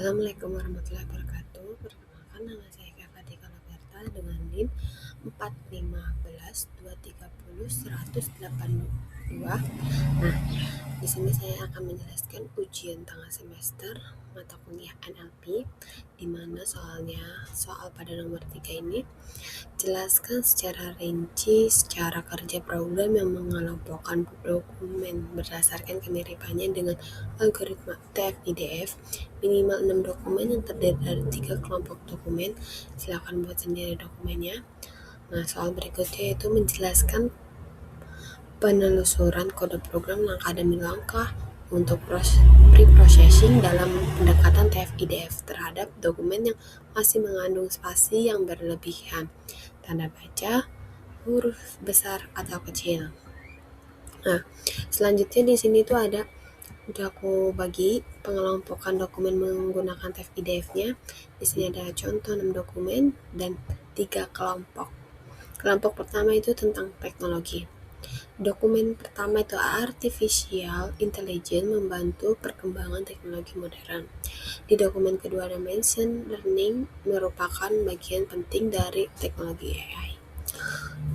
Assalamualaikum warahmatullahi wabarakatuh. Perkenalkan, nama saya Kafatika Roberta dengan NIM 415-230-182. Nah, di sini saya akan menjelaskan ujian tengah semester mata kuliah NLP, di mana soal pada nomor 3 ini jelaskan secara rinci secara kerja program yang mengelompokkan dokumen berdasarkan kemiripannya dengan algoritma TF-IDF. Minimal 6 dokumen yang terdiri dari 3 kelompok dokumen. Silakan buat sendiri dokumennya. Nah, soal berikutnya itu menjelaskan penelusuran kode program langkah demi langkah untuk pre-processing dalam pendekatan TF-IDF terhadap dokumen yang masih mengandung spasi yang berlebihan, tanda baca, huruf besar atau kecil. Nah, selanjutnya di sini tuh udah aku bagi pengelompokan dokumen menggunakan TF-IDF-nya. Di sini ada contoh 6 dokumen dan 3 kelompok. Kelompok pertama itu tentang teknologi. Dokumen pertama itu Artificial Intelligence membantu perkembangan teknologi modern. Di dokumen kedua ada Machine Learning merupakan bagian penting dari teknologi AI.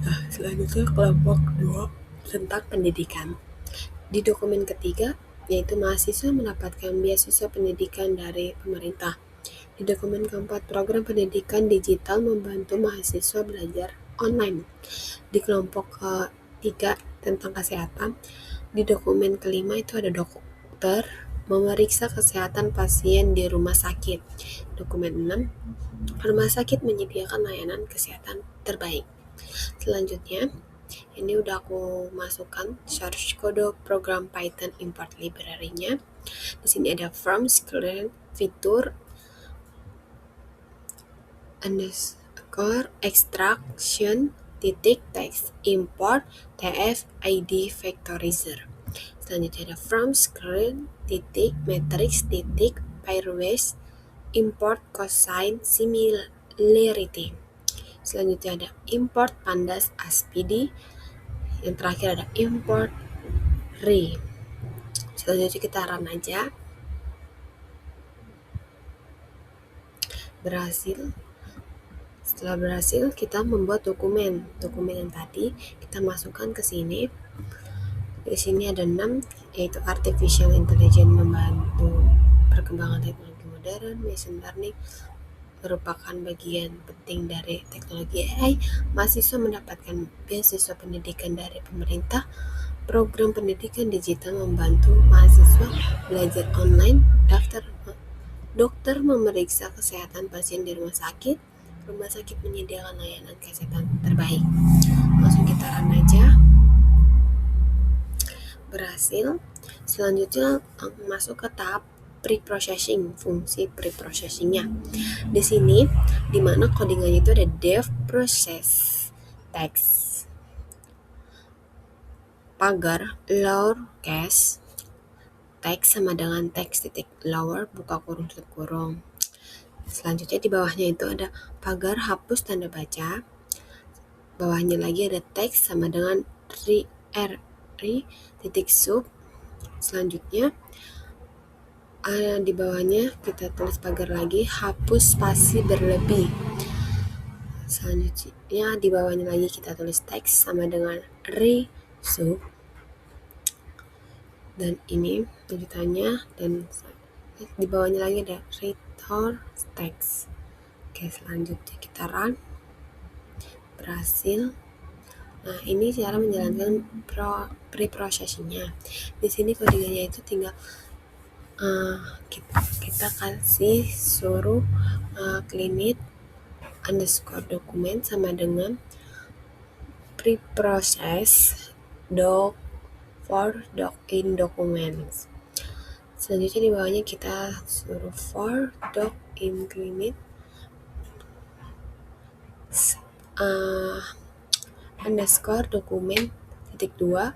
Nah, selanjutnya kelompok kedua tentang pendidikan. Di dokumen ketiga yaitu mahasiswa mendapatkan beasiswa pendidikan dari pemerintah. Di dokumen keempat, program pendidikan digital membantu mahasiswa belajar online. Di kelompok ketiga tentang kesehatan, di dokumen kelima itu ada dokter memeriksa kesehatan pasien di rumah sakit. Dokumen 6, rumah sakit menyediakan layanan kesehatan terbaik. Selanjutnya, ini udah aku masukkan source kode program Python import library-nya. Di sini ada from screen fitur underscore extraction titik text import tf id vectorizer. Selanjutnya ada from screen titik matrix titik pairwise import cosine similarity. Selanjutnya ada import pandas aspd. Yang terakhir ada import re. Selanjutnya kita run aja. Setelah berhasil, kita membuat dokumen yang tadi kita masukkan ke sini. Di sini ada 6, yaitu Artificial Intelligence membantu perkembangan teknologi modern, Machine Learning merupakan bagian penting dari teknologi AI, mahasiswa mendapatkan beasiswa pendidikan dari pemerintah, program pendidikan digital membantu mahasiswa belajar online, dokter memeriksa kesehatan pasien di rumah sakit menyediakan layanan kesehatan terbaik. Langsung kita run aja. Berhasil. Selanjutnya masuk ke tahap pre-processing, fungsi pre-processingnya. Di sini, di mana codingannya itu ada dev process text pagar lowercase text sama dengan text titik lower buka kurung tutup kurung. Selanjutnya di bawahnya itu ada pagar hapus tanda baca. Bawahnya lagi ada teks sama dengan titik sub. Selanjutnya di bawahnya kita tulis pagar lagi hapus spasi berlebih. Selanjutnya di bawahnya lagi kita tulis teks sama dengan sub. Dan ini lanjutannya, dan di bawahnya lagi ada return text. Oke, selanjutnya kita run. Berhasil. Nah, ini cara menjalankan pre-processingnya. Di sini codingannya itu tinggal kita kasih suruh cleanit underscore dokumen sama dengan pre-process for doc in documents. Selanjutnya di bawahnya kita suruh for doc in cleanit underscore dokumen titik 2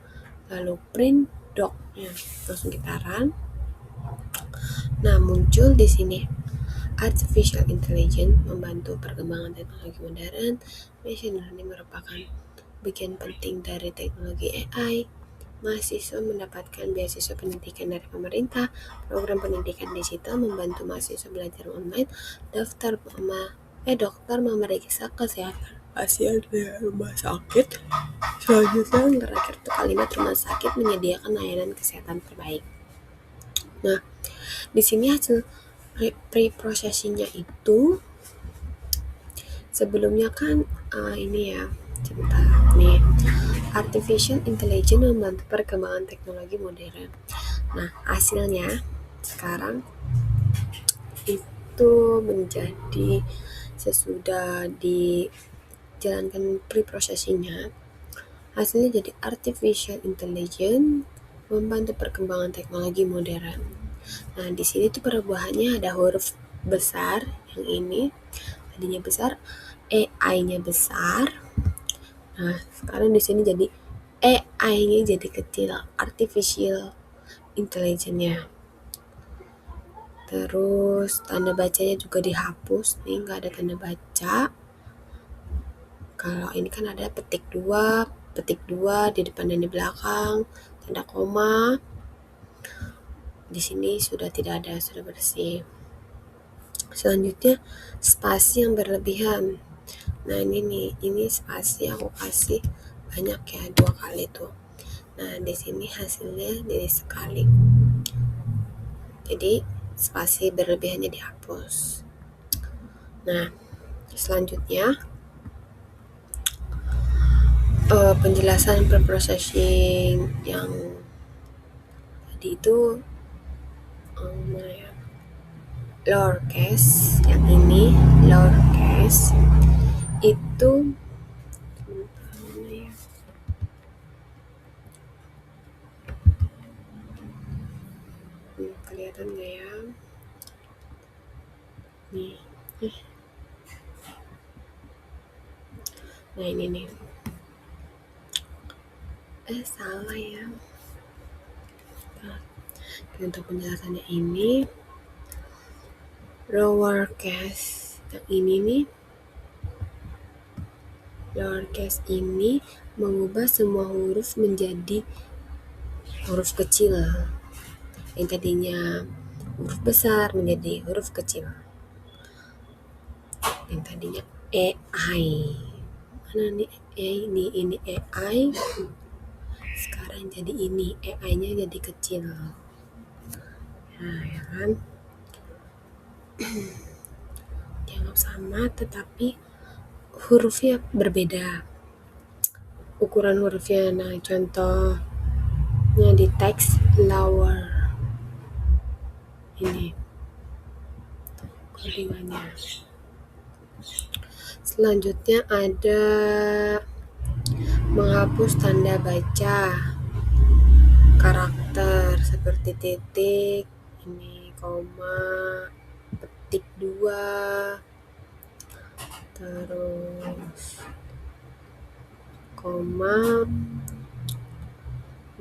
lalu print docnya. Langsung kita run. Nah, muncul di sini Artificial Intelligence membantu perkembangan teknologi modern. Machine Learning merupakan bagian penting dari teknologi AI. mahasiswa mendapatkan beasiswa pendidikan dari pemerintah, program pendidikan digital membantu mahasiswa belajar online, dokter memeriksa kesehatan pasien di rumah sakit. Selanjutnya yang terakhir itu kalimat rumah sakit menyediakan layanan kesehatan terbaik. Nah, di sini hasil pre-processingnya itu sebelumnya kan ini ya, sebentar nih. Artificial Intelligence membantu perkembangan teknologi modern. Nah, hasilnya sekarang itu menjadi sesudah dijalankan pre-processingnya, hasilnya jadi Artificial Intelligence membantu perkembangan teknologi modern. Nah, di sini tuh perubahannya ada huruf besar yang ini, tadinya besar, AI-nya besar. Nah, sekarang di sini jadi AI-nya jadi kecil, Artificial Intelligence-nya. Terus tanda bacanya juga dihapus, nih nggak ada tanda baca. Kalau ini kan ada petik dua di depan dan di belakang, tanda koma. Di sini sudah tidak ada, sudah bersih. Selanjutnya spasi yang berlebihan. Nah ini spasi aku kasih banyak ya, 2 kali tuh. Nah di sini hasilnya jadi sekali. Jadi spasi berlebihannya dihapus. Nah selanjutnya penjelasan pre-processing yang tadi itu lowercase, yang ini lowercase itu kelihatan nggak ya? Nih. Nah ini nih. Salah ya. Nah, untuk penjelasannya ini lowercase yang ini nih, lowercase ini mengubah semua huruf menjadi huruf kecil. Yang tadinya huruf besar menjadi huruf kecil. Yang tadinya AI. Mana nih? Ini AI. Sekarang jadi ini, AI-nya jadi kecil. Nah, ya kan? Dianggap sama tetapi hurufnya berbeda. Ukuran hurufnya, nah contohnya di teks lower. Ini kodingannya. Selanjutnya ada menghapus tanda baca karakter seperti titik, ini koma, petik 2, terus koma,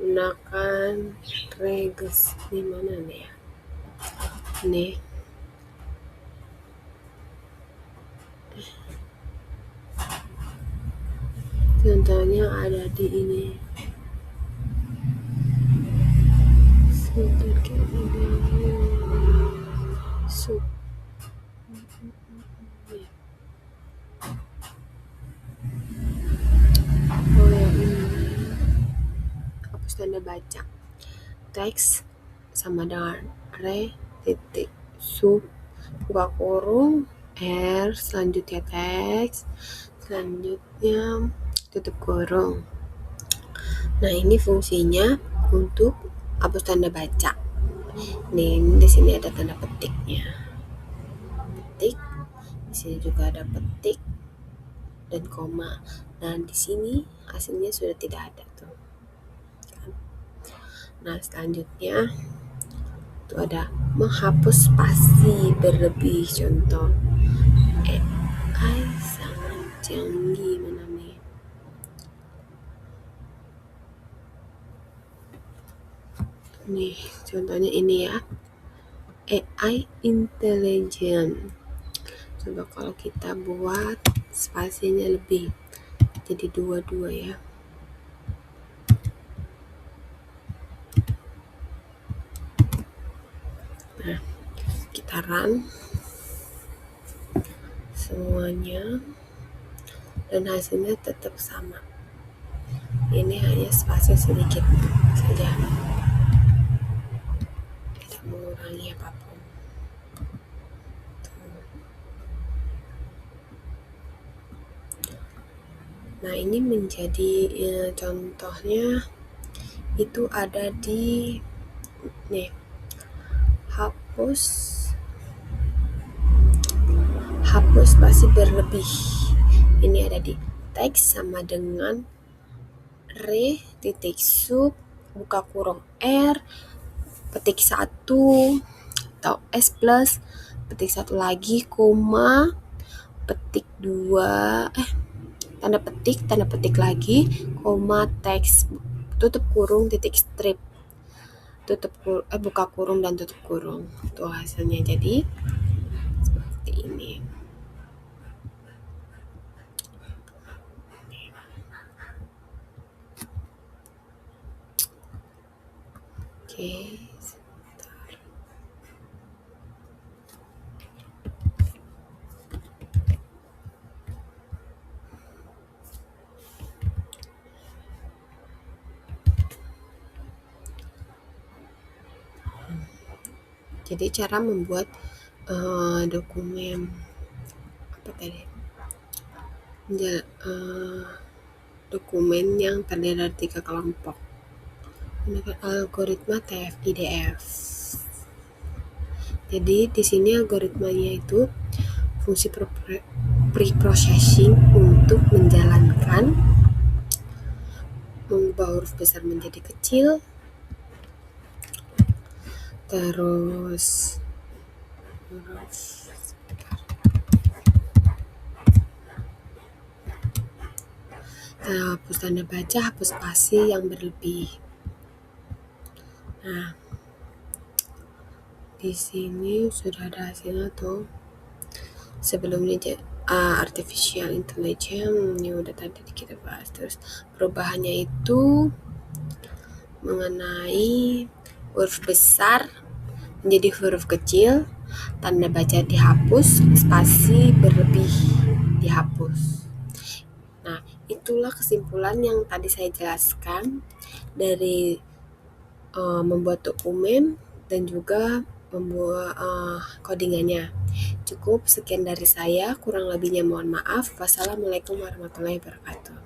gunakan reges. Ini mana nih ya? Ini contohnya ada di ini. Oh ya ini hapus tanda baca. Teks sama dengan titik sub buka kurung R, selanjutnya teks, selanjutnya tutup kurung. Nah ini fungsinya untuk hapus tanda baca. Nih di sini ada tanda petiknya, petik. Di sini juga ada petik dan koma. Nah di sini hasilnya sudah tidak ada tuh. Nah selanjutnya itu ada menghapus spasi berlebih. Contoh AI sangat canggih, mana nih? Nih contohnya ini ya, AI intelligent. Coba kalau kita buat spasinya lebih, jadi 2 ya. pendaftaran semuanya dan hasilnya tetap sama. Ini hanya spasi sedikit saja, tidak mengurangi apapun. Nah, ini menjadi contohnya itu ada di hapus spasi berlebih. Ini ada di teks sama dengan re.sub buka kurung r petik 1 atau s plus petik 1 lagi koma petik 2 tanda petik lagi koma teks tutup kurung titik strip buka kurung dan tutup kurung. Itu hasilnya jadi seperti ini. Oke. Jadi cara membuat dokumen dokumen yang terdiri dari 3 kelompok menggunakan algoritma TF-IDF. Jadi di sini algoritmanya itu fungsi preprocessing untuk menjalankan mengubah huruf besar menjadi kecil, terus hapus tanda baca, hapus spasi yang berlebih. Nah, di sini sudah ada hasilnya tuh. Sebelumnya artificial intelligence ini udah tadi kita bahas. Terus perubahannya itu mengenai huruf besar menjadi huruf kecil, tanda baca dihapus, spasi berlebih dihapus. Nah, itulah kesimpulan yang tadi saya jelaskan dari membuat dokumen dan juga membuat codingannya. Cukup sekian dari saya, kurang lebihnya mohon maaf. Wassalamualaikum warahmatullahi wabarakatuh.